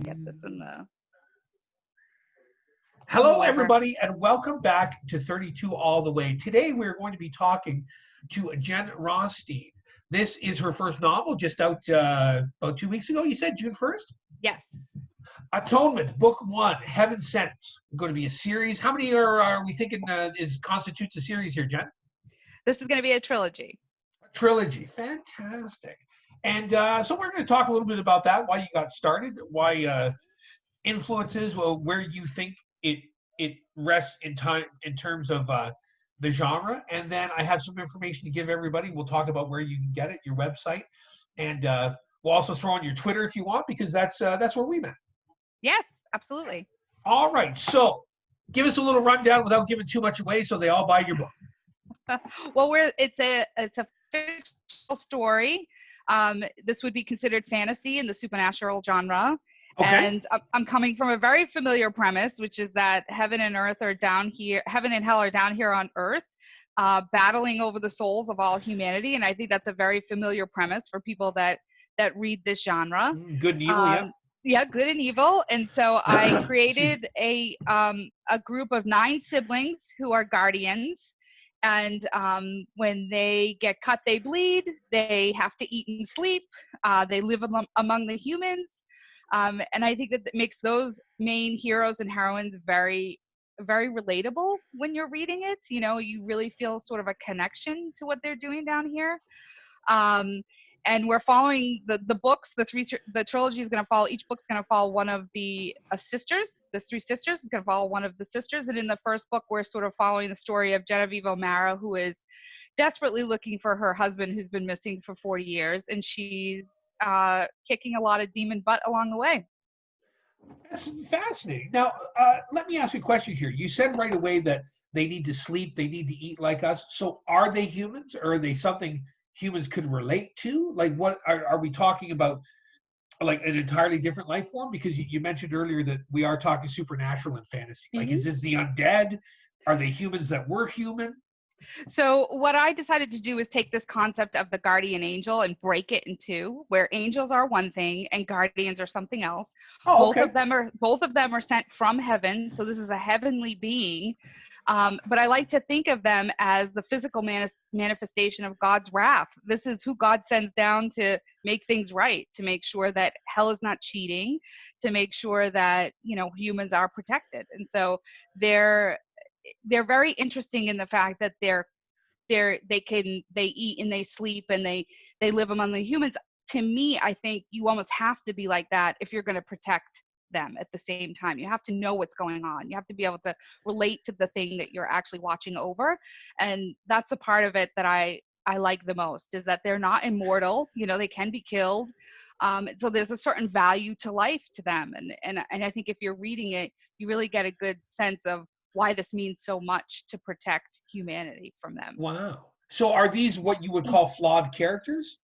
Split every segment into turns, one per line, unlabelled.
get this in the
Hello,
order.
everybody, and welcome back to 32 All the Way. Today, we're going to be talking to Jen Rothstein. This is her first novel, just out about 2 weeks ago, you said, June 1st?
Yes.
Atonement, Book 1, Heaven Sent. Going to be a series. How many are we thinking constitutes a series here, Jen?
This is going to be a trilogy.
A trilogy. Fantastic. And so we're going to talk a little bit about that, why you got started, why influences, well, where you think it rests in time in terms of the genre, and then I have some information to give everybody. We'll talk about where you can get it, your website, and we'll also throw on your Twitter if you want, because that's where we met.
Yes, absolutely.
All right, so give us a little rundown without giving too much away, so they all buy your book.
Well, it's a fictional story. This would be considered fantasy in the supernatural genre.
Okay.
And I'm coming from a very familiar premise, which is that heaven and hell are down here on earth, battling over the souls of all humanity. And I think that's a very familiar premise for people that read this genre.
Good and evil, yeah.
Yeah, good and evil. And so I created a group of 9 siblings who are guardians. And when they get cut, they bleed. They have to eat and sleep. They live among the humans. And I think that makes those main heroes and heroines very, very relatable when you're reading it. You know, you really feel sort of a connection to what they're doing down here. And we're following the books. The trilogy is going to follow. Each book's going to follow one of the sisters. The 3 sisters is going to follow one of the sisters. And in the first book, we're sort of following the story of Genevieve O'Mara, who is desperately looking for her husband, who's been missing for 40 years, and she's kicking a lot of demon butt along the way.
That's fascinating. Now, let me ask you a question here. You said right away that they need to sleep, they need to eat like us. So are they humans, or are they something humans could relate to? Like, what are we talking about, like an entirely different life form? Because you mentioned earlier that we are talking supernatural and fantasy. Like, is this the undead? Are they humans that were human?
So what I decided to do is take this concept of the guardian angel and break it in 2, where angels are one thing and guardians are something else.
Oh, okay.
Both of them are sent from heaven, so this is a heavenly being. But I like to think of them as the physical manifestation of God's wrath. This is who God sends down to make things right, to make sure that hell is not cheating, to make sure that, you know, humans are protected. And so they're very interesting in the fact that they eat and they sleep and they live among the humans. To me, I think you almost have to be like that if you're going to protect them at the same time. You have to know what's going on. You have to be able to relate to the thing that you're actually watching over. And that's a part of it that I like the most, is that they're not immortal. You know, they can be killed. So there's a certain value to life to them. And I think if you're reading it, you really get a good sense of why this means so much to protect humanity from them.
Wow. So are these what you would call flawed characters?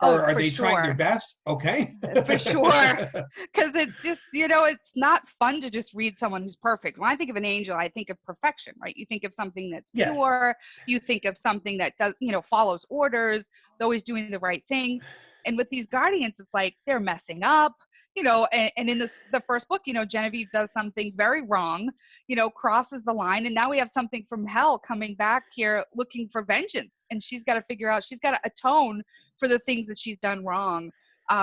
Or are they trying their best? Okay.
For sure. Because it's just, you know, it's not fun to just read someone who's perfect. When I think of an angel, I think of perfection, right? You think of something that's pure. You think of something that does, you know, follows orders, is always doing the right thing. And with these guardians, it's like they're messing up. You know, and in the first book, you know, Genevieve does something very wrong, you know, crosses the line. And now we have something from hell coming back here looking for vengeance. And she's got to figure out, she's got to atone for the things that she's done wrong,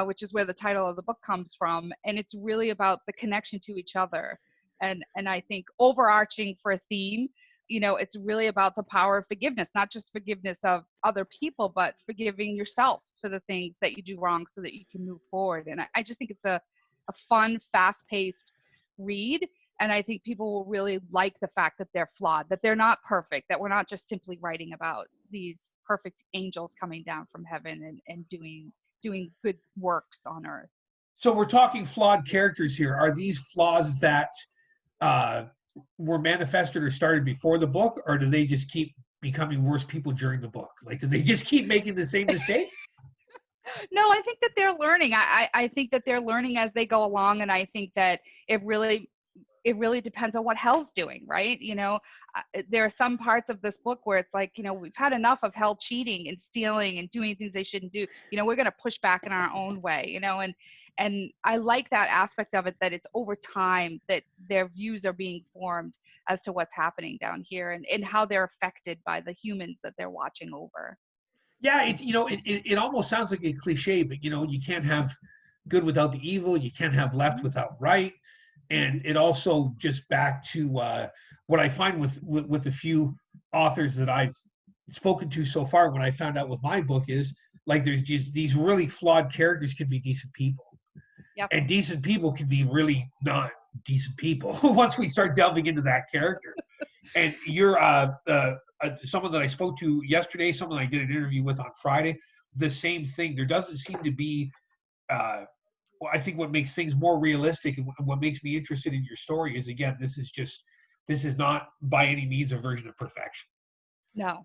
which is where the title of the book comes from. And it's really about the connection to each other. And I think overarching for a theme, you know, it's really about the power of forgiveness, not just forgiveness of other people, but forgiving yourself for the things that you do wrong so that you can move forward. And I just think it's a fun, fast-paced read. And I think people will really like the fact that they're flawed, that they're not perfect, that we're not just simply writing about these perfect angels coming down from heaven and doing good works on earth.
So we're talking flawed characters here. Are these flaws that were manifested or started before the book, or do they just keep becoming worse people during the book? Like, do they just keep making the same mistakes?
No, I think that they're learning. I think that they're learning as they go along, and I think that it really it really depends on what hell's doing, right? There are some parts of this book where it's like, we've had enough of hell cheating and stealing and doing things they shouldn't do. We're going to push back in our own way, and I like that aspect of it, that it's over time that their views are being formed as to what's happening down here, and how they're affected by the humans that they're watching over.
Yeah, it almost sounds like a cliche, but you can't have good without the evil. You can't have left without right. And it also just back to what I find with the few authors that I've spoken to so far, when I found out with my book, is like there's just these really flawed characters can be decent people.
Yep.
And decent people can be really not decent people once we start delving into that character. And you're someone that I spoke to yesterday, someone I did an interview with on Friday, the same thing. There doesn't seem to be, well, I think what makes things more realistic and what makes me interested in your story is, again, this is not by any means a version of perfection.
No.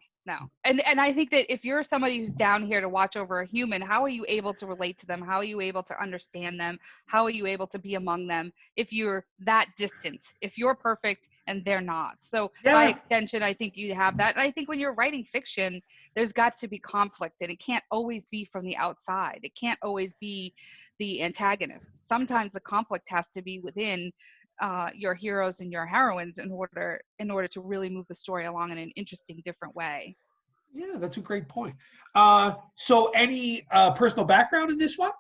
And I think that if you're somebody who's down here to watch over a human, how are you able to relate to them? How are you able to understand them? How are you able to be among them if you're that distant, if you're perfect and they're not? So by extension, I think you have that. And I think when you're writing fiction, there's got to be conflict, and it can't always be from the outside. It can't always be the antagonist. Sometimes the conflict has to be within your heroes and your heroines in order to really move the story along in an interesting, different way.
Yeah, that's a great point. So any personal background in this one?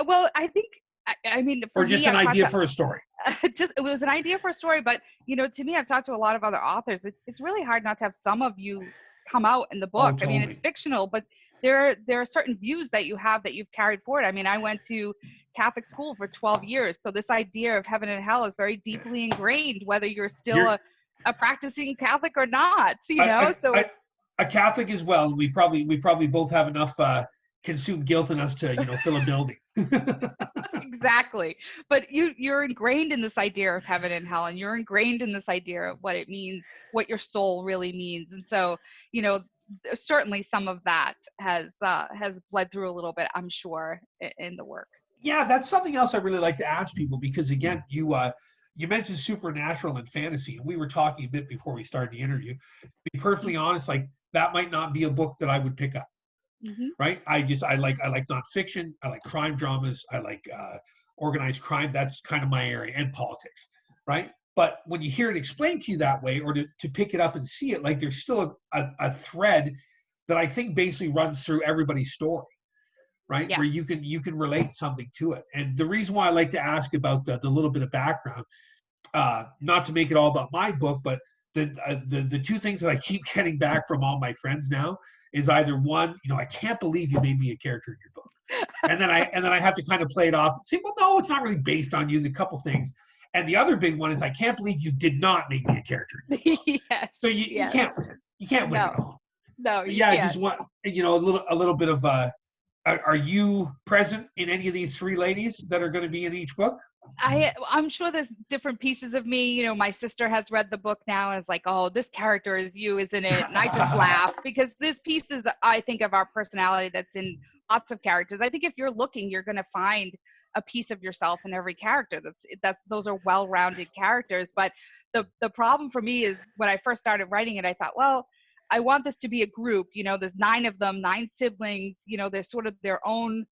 Well, I think, I mean,
or just an idea for a story?
It was an idea for a story, but to me, I've talked to a lot of other authors. It's really hard not to have some of you come out in the book.
Oh, totally.
I mean, it's fictional, but there are certain views that you have that you've carried forward. I mean, I went to Catholic school for 12 years, so this idea of heaven and hell is very deeply ingrained, whether you're still a practicing Catholic or not.
A Catholic as well. We probably both have enough consumed guilt in us to fill a building.
Exactly. But you're ingrained in this idea of heaven and hell, and you're ingrained in this idea of what it means, what your soul really means. And so, certainly some of that has bled through a little bit, I'm sure, in the work.
Yeah, that's something else I really like to ask people, because again, you mentioned supernatural and fantasy, and we were talking a bit before we started the interview. To be perfectly honest, like that might not be a book that I would pick up. Mm-hmm. Right? I like nonfiction. I like crime dramas. I like organized crime. That's kind of my area, and politics. Right? But when you hear it explained to you that way, or to pick it up and see it, like there's still a thread that I think basically runs through everybody's story. Right? Yeah. Where you can relate something to it. And the reason why I like to ask about the little bit of background, not to make it all about my book, but the two things that I keep getting back from all my friends now is either one, I can't believe you made me a character in your book. And then I have to kind of play it off and say, well, no, it's not really based on you. There's a couple things. And the other big one is, I can't believe you did not make me a character.
Yes.
So you can't win. You can't win at all.
No.
I just want a little bit of are you present in any of these three ladies that are going to be in each book?
I'm sure there's different pieces of me. My sister has read the book now and is like, oh, this character is you, isn't it? And I just laugh, because this piece is, I think, of our personality that's in lots of characters. I think if you're looking, you're going to find a piece of yourself in every character. Those are well-rounded characters. But the problem for me is, when I first started writing it, I thought, well, I want this to be a group. There's 9 of them, 9 siblings. They're sort of their own,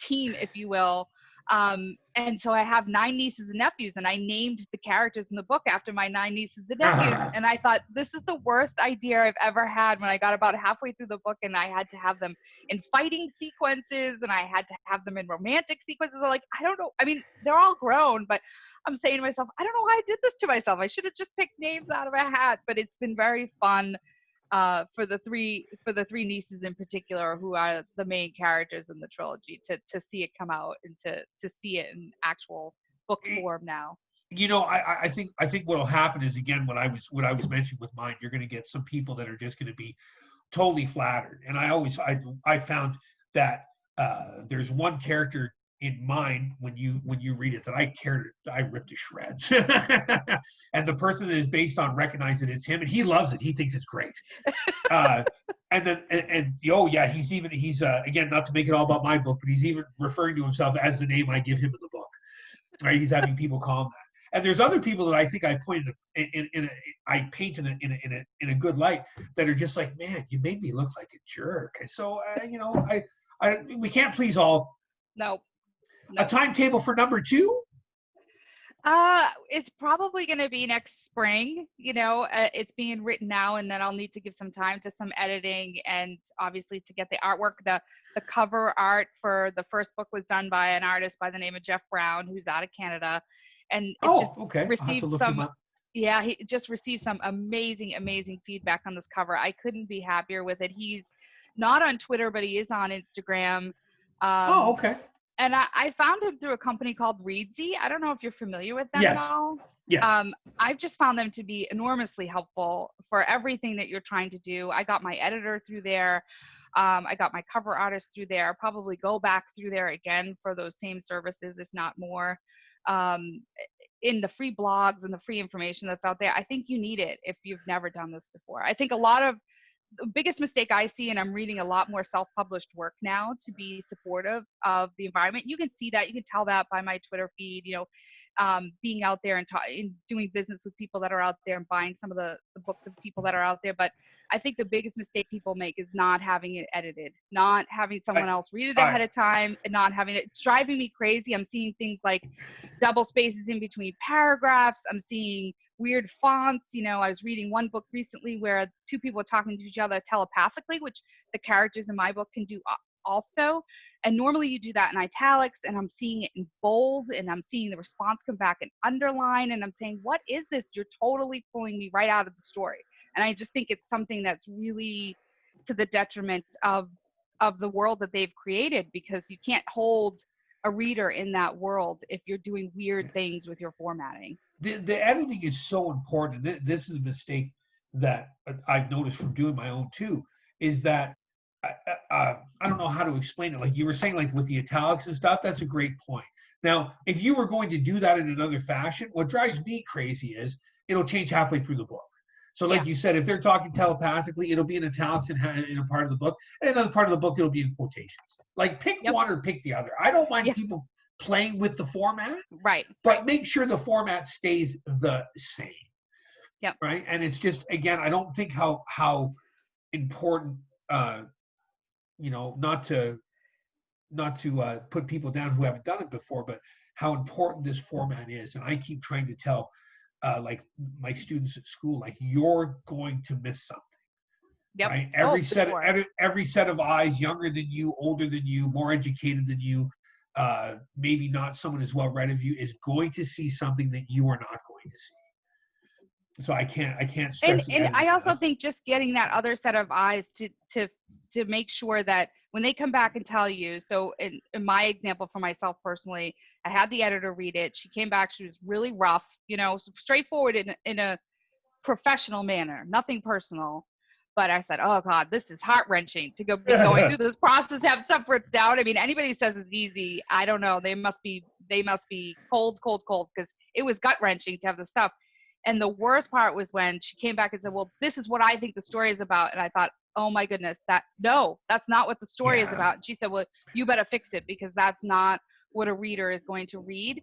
team, if you will. And so I have 9 nieces and nephews, and I named the characters in the book after my 9 nieces and nephews. And I thought, this is the worst idea I've ever had, when I got about halfway through the book and I had to have them in fighting sequences, and I had to have them in romantic sequences. I'm like, I don't know. I mean, they're all grown, but I'm saying to myself, I don't know why I did this to myself. I should have just picked names out of a hat. But it's been very fun for the three nieces in particular, who are the main characters in the trilogy, to see it come out and to see it in actual book form now.
I think what will happen is, again, what I was mentioning with mine, you're going to get some people that are just going to be totally flattered. And I found that there's one character in mine, when you read it, that I ripped to shreds. And the person that is based on recognizes it's him, and he loves it. He thinks it's great. He's again, not to make it all about my book, but he's even referring to himself as the name I give him in the book. Right? He's having people call him that. And there's other people that I think I pointed I paint in a good light that are just like, man, you made me look like a jerk. So we can't please all.
No.
A timetable for number 2?
It's probably going to be next spring. It's being written now, and then I'll need to give some time to some editing and obviously to get the artwork. The cover art for the first book was done by an artist by the name of Jeff Brown, who's out of Canada, and it's
okay.
received some. Yeah, he just received some amazing feedback on this cover. I couldn't be happier with it. He's not on Twitter, but he is on Instagram.
Okay.
And I found him through a company called Reedsy. I don't know if you're familiar with them at all.
Yes.
I've just found them to be enormously helpful for everything that you're trying to do. I got my editor through there. I got my cover artist through there. I'll probably go back through there again for those same services, if not more. In the free blogs and the free information that's out there, I think you need it if you've never done this before. I think the biggest mistake I see, and I'm reading a lot more self-published work now to be supportive of the environment. You can see that, you can tell that by my Twitter feed, being out there and doing business with people that are out there and buying some of the books of people that are out there. But I think the biggest mistake people make is not having it edited, not having someone else read it ahead of time, and not having it. It's driving me crazy. I'm seeing things like double spaces in between paragraphs. I'm seeing weird fonts. I was reading one book recently where 2 people were talking to each other telepathically, which the characters in my book can do also. And normally you do that in italics, and I'm seeing it in bold, and I'm seeing the response come back in underline, and I'm saying, what is this? You're totally pulling me right out of the story. And I just think it's something that's really to the detriment of the world that they've created, because you can't hold a reader in that world if you're doing weird things with your formatting.
The editing is so important. This is a mistake that I've noticed from doing my own too, is that I don't know how to explain it. Like you were saying, like with the italics and stuff, that's a great point. Now, if you were going to do that in another fashion, what drives me crazy is it'll change halfway through the book. So like you said, if they're talking telepathically, it'll be in italics in a part of the book, and another part of the book, it'll be in quotations. Like pick one or pick the other. I don't mind people playing with the format, but make sure the format stays the same.
Yep.
Right. And it's just, again, I don't think how important, not to put people down who haven't done it before, but how important this format is. And I keep trying to tell like my students at school, like, you're going to miss something.
Yep.
Right? Every set of eyes, younger than you, older than you, more educated than you, maybe not someone as well read of you, is going to see something that you are not going to see. So I can't stress it.
And I also think just getting that other set of eyes to make sure that when they come back and tell you, so in my example for myself personally, I had the editor read it. She came back, she was really rough, straightforward in a professional manner, nothing personal. But I said, oh God, this is heart-wrenching to be going through this process, have stuff written down. I mean, anybody who says it's easy, I don't know. They must be cold, because it was gut-wrenching to have the stuff. And the worst part was when she came back and said, well, this is what I think the story is about. And I thought, oh my goodness, that's not what the story is about. And she said, well, you better fix it, because that's not what a reader is going to read.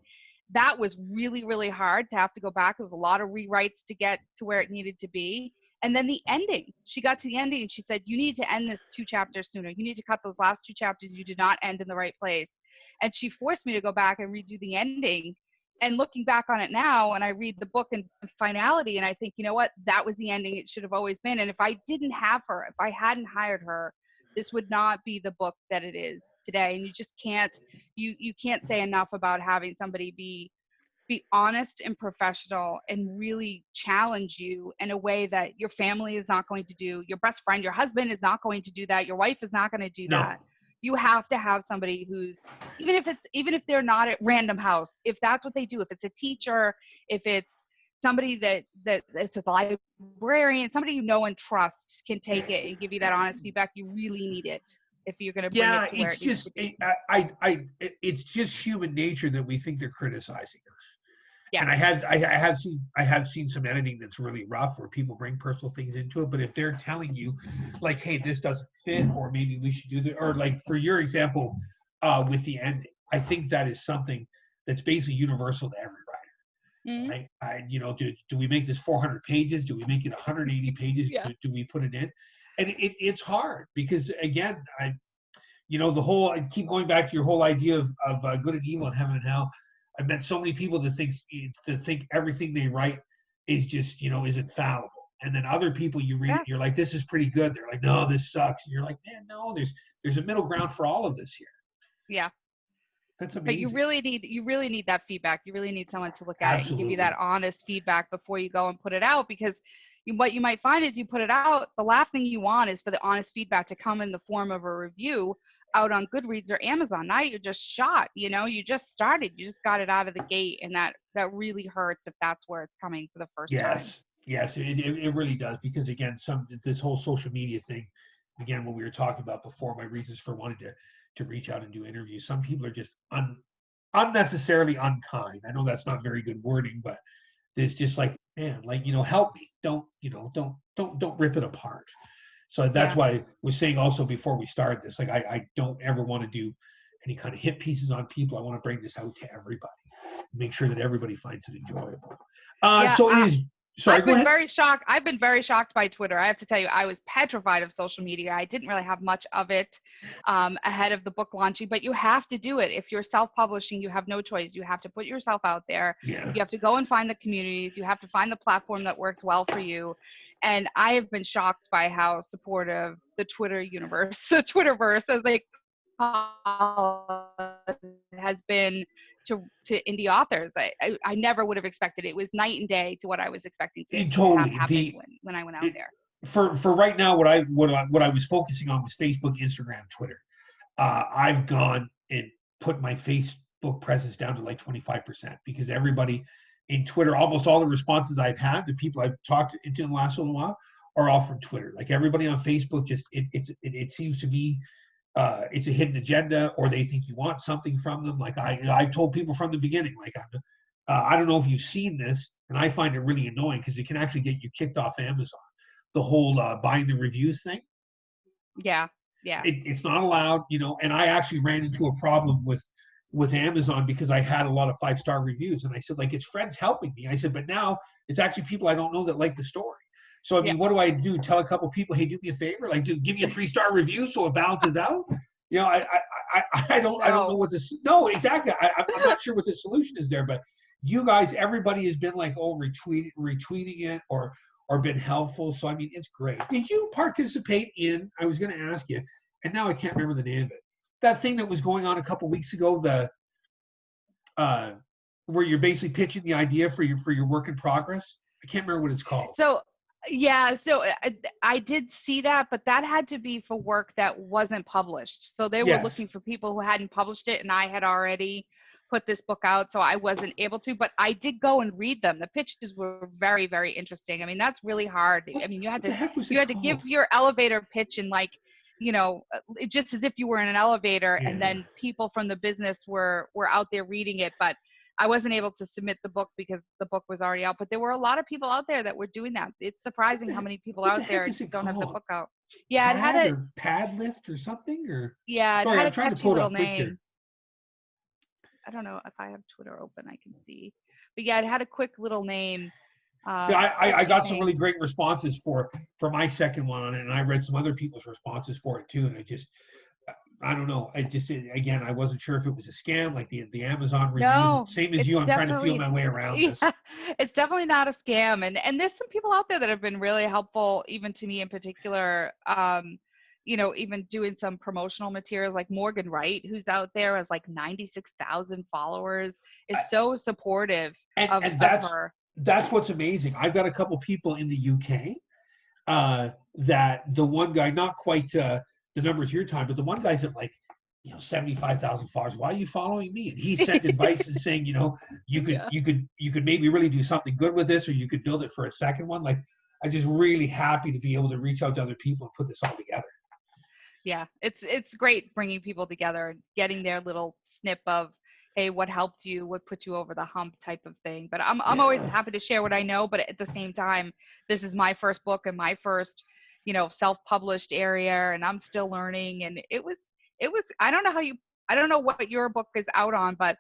That was really, really hard to have to go back. It was a lot of rewrites to get to where it needed to be. And then the ending, she got to the ending and she said, you need to end this 2 chapters sooner. You need to cut those last 2 chapters. You did not end in the right place. And she forced me to go back and redo the ending. And looking back on it now, and I read the book in finality, and I think, you know what, that was the ending it should have always been. And if I didn't have her, if I hadn't hired her, this would not be the book that it is today. And you just can't, you can't say enough about having somebody be honest and professional and really challenge you in a way that your family is not going to do. Your best friend, your husband is not going to do that. Your wife is not going to do that. You have to have somebody who's, even if they're not at Random House, if that's what they do, if it's a teacher, if it's somebody that it's a librarian, somebody you know and trust can take it and give you that honest feedback, you really need it if you're going to bring it to where it needs to be.
It's just human nature that we think they're criticizing us.
Yeah.
And I have seen some editing that's really rough where people bring personal things into it. But if they're telling you, like, hey, this doesn't fit, or maybe we should do this, or like for your example with the ending, I think that is something that's basically universal to every writer.
Mm-hmm.
Do we make this 400 pages? Do we make it 180 pages?
Yeah.
Do we put it in? And it's hard because again, I keep going back to your whole idea of good and evil and heaven and hell. I've met so many people that think everything they write is just, is infallible. And then other people you read it, you're like, this is pretty good. They're like, no, this sucks. And you're like, man, no, there's a middle ground for all of this here.
Yeah.
That's amazing.
But you really need that feedback. You really need someone to look at it and give you
Absolutely.
that honest feedback before you go and put it out, because what you might find is you put it out, the last thing you want is for the honest feedback to come in the form of a review out on Goodreads or Amazon. Now you're just shot, you just started, you just got it out of the gate, and that really hurts if that's where it's coming for the first time.
Yes, it really does, because again, this whole social media thing, again, what we were talking about before, my reasons for wanting to reach out and do interviews, some people are just unnecessarily unkind. I know that's not very good wording, but there's just like, man, like, help me. Don't rip it apart. So that's why I was saying also before we started this, like, I don't ever want to do any kind of hit pieces on people. I want to bring this out to everybody, make sure that everybody finds it enjoyable. So it is. Sorry,
I've been very shocked. I've been very shocked by Twitter. I have to tell you, I was petrified of social media. I didn't really have much of it ahead of the book launching, but you have to do it. If you're self-publishing, you have no choice. You have to put yourself out there.
Yeah.
You have to go and find the communities. You have to find the platform that works well for you. And I have been shocked by how supportive the Twitter universe, the Twitterverse, as they call it, has been to indie authors. I never would have expected it. It was night and day to what I was expecting to have happen when I went out there.
For right now, what I was focusing on was Facebook, Instagram, Twitter. I've gone and put my Facebook presence down to like 25%, because everybody in Twitter, almost all the responses I've had, the people I've talked to in the last little while, are all from Twitter. Like, everybody on Facebook, just it seems to be it's a hidden agenda, or they think you want something from them. Like, I told people from the beginning, like, I don't know if you've seen this, and I find it really annoying because it can actually get you kicked off Amazon. The whole buying the reviews thing.
Yeah.
It's not allowed, and I actually ran into a problem with Amazon because I had a lot of 5-star reviews, and I said, like, it's friends helping me. I said, but now it's actually people I don't know that like the story. So, I mean, what do I do? Tell a couple people, hey, do me a favor, like, give me a 3-star review so it balances out. I don't know what this. No, exactly. I'm not sure what the solution is there, but you guys, everybody has been like, retweeting it or been helpful. So, I mean, it's great. Did you participate in? I was going to ask you, and now I can't remember the name of it. That thing that was going on a couple weeks ago, where you're basically pitching the idea for your work in progress. I can't remember what it's called.
So I did see that, but that had to be for work that wasn't published. So they were looking for people who hadn't published it, and I had already put this book out, so I wasn't able to, but I did go and read them. The pitches were very, very interesting. I mean, that's really hard. I mean, you had to give your elevator pitch in, like, just as if you were in an elevator, and then people from the business were out there reading it, but I wasn't able to submit the book because the book was already out. But there were a lot of people out there that were doing that. It's surprising how many people out there don't have the book out. Yeah, it had a
pad lift or something, or
it had a catchy little name. I don't know if I have Twitter open, I can see. But yeah, it had a quick little name.
I got some really great responses for my second one on it, and I read some other people's responses for it too. And I don't know. Again, I wasn't sure if it was a scam, like the Amazon reviews.
No,
same as you, I'm trying to feel my way around this.
It's definitely not a scam. And there's some people out there that have been really helpful, even to me in particular. Even doing some promotional materials, like Morgan Wright, who's out there as like 96,000 followers, is so supportive of her.
That's what's amazing. I've got a couple people in the UK that the one guy, not quite the numbers your time, but the one guy's at like 75,000 followers. Why are you following me? And he sent advice and saying, you could maybe really do something good with this, or you could build it for a second one. Like, I'm just really happy to be able to reach out to other people and put this all together.
Yeah, it's great bringing people together and getting their little snip of, hey, what helped you, what put you over the hump type of thing. But I'm always happy to share what I know. But at the same time, this is my first book and my first, self-published area, and I'm still learning. And it was, I don't know what your book is out on, but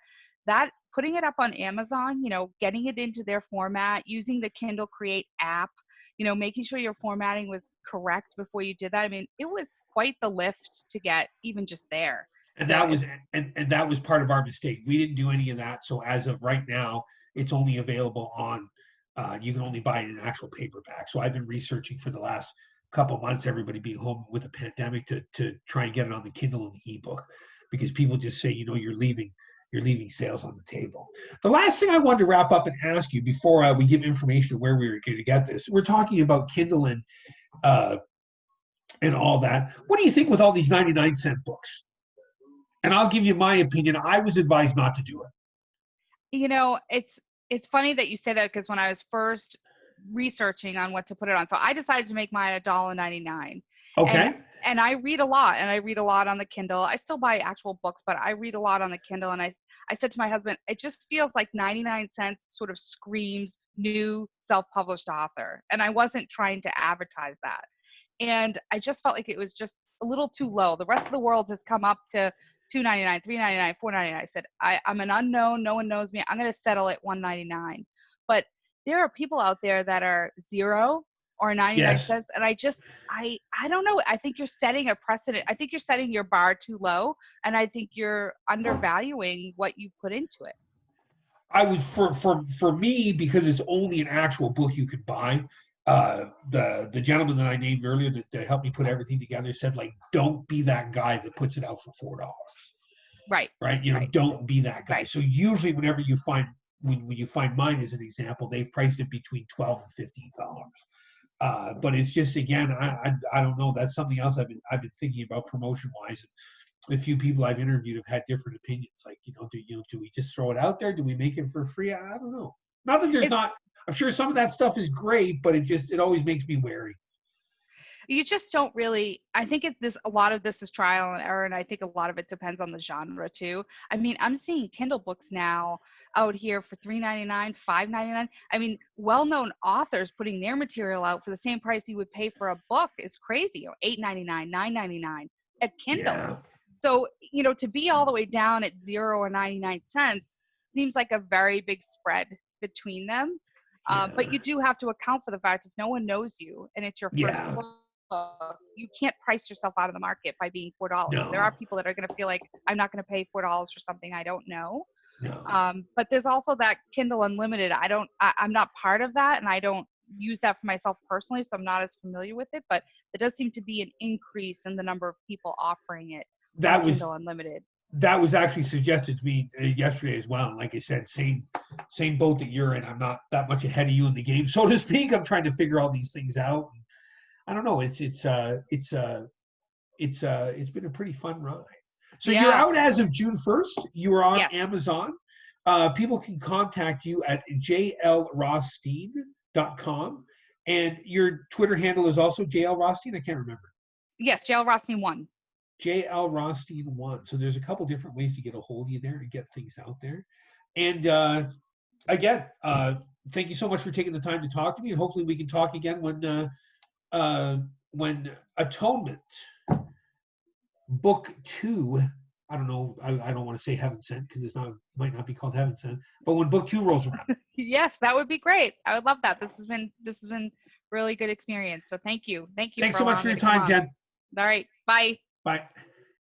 that putting it up on Amazon, getting it into their format, using the Kindle Create app, making sure your formatting was correct before you did that. I mean, it was quite the lift to get even just there.
And that was and that was part of our mistake. We didn't do any of that. So as of right now, it's only available on. You can only buy it in actual paperback. So I've been researching for the last couple of months, everybody being home with a pandemic, to try and get it on the Kindle and the ebook, because people just say, you're leaving sales on the table. The last thing I wanted to wrap up and ask you before we give information of where we were going to get this, we're talking about Kindle and all that. What do you think with all these 99-cent books? And I'll give you my opinion. I was advised not to do it.
It's funny that you say that, because when I was first researching on what to put it on, so I decided to make mine $1.99.
Okay.
And I read a lot, on the Kindle. I still buy actual books, but I read a lot on the Kindle. And I said to my husband, it just feels like 99 cents sort of screams new self-published author. And I wasn't trying to advertise that. And I just felt like it was just a little too low. The rest of the world has come up to $2.99, $3.99, $4.99. I said, I'm an unknown. No one knows me. I'm going to settle at $1.99. But there are people out there that are 0 or 99 cents. And I don't know. I think you're setting a precedent. I think you're setting your bar too low. And I think you're undervaluing what you put into it.
I was for me, because it's only an actual book you could buy. The gentleman that I named earlier that helped me put everything together said, like, don't be that guy that puts it out for $4.
Right.
Don't be that guy.
Right.
So usually whenever you find, when you find mine as an example, they've priced it between $12 and $15. But it's just, again, I don't know. That's something else I've been thinking about promotion wise. A few people I've interviewed have had different opinions. Like, do we just throw it out there? Do we make it for free? I don't know. Not that there's not. I'm sure some of that stuff is great, but it always makes me wary.
You just don't really. I think a lot of this is trial and error, and I think a lot of it depends on the genre too. I mean, I'm seeing Kindle books now out here for $3.99, $5.99. I mean, well-known authors putting their material out for the same price you would pay for a book is crazy. $8.99, $9.99 at Kindle.
Yeah.
So, to be all the way down at 0 or 99 cents seems like a very big spread between them. But you do have to account for the fact if no one knows you and it's your first book, you can't price yourself out of the market by being $4.
No.
There are people that are going to feel like, I'm not going to pay $4 for something I don't know.
No.
But there's also that Kindle Unlimited. I'm not part of that, and I don't use that for myself personally, so I'm not as familiar with it. But there does seem to be an increase in the number of people offering it. Kindle Unlimited.
That was actually suggested to me yesterday as well. And like I said, same boat that you're in. I'm not that much ahead of you in the game, so to speak. I'm trying to figure all these things out. I don't know. It's been a pretty fun ride. So you're out as of June 1st. You are on Amazon. People can contact you at jlrothstein.com. And your Twitter handle is also JL Rothstein. I can't remember.
Yes, JL Rothstein 1.
JL Rothstein 1. So there's a couple different ways to get a hold of you there and get things out there. And again, thank you so much for taking the time to talk to me. And hopefully we can talk again when Atonement Book 2, I don't know, I don't want to say Heaven Sent because might not be called Heaven Sent, but when Book 2 rolls around.
Yes, that would be great. I would love that. This has been really good experience. So thank you.
Thanks so much for your time, Jen.
All right. Bye.
Bye.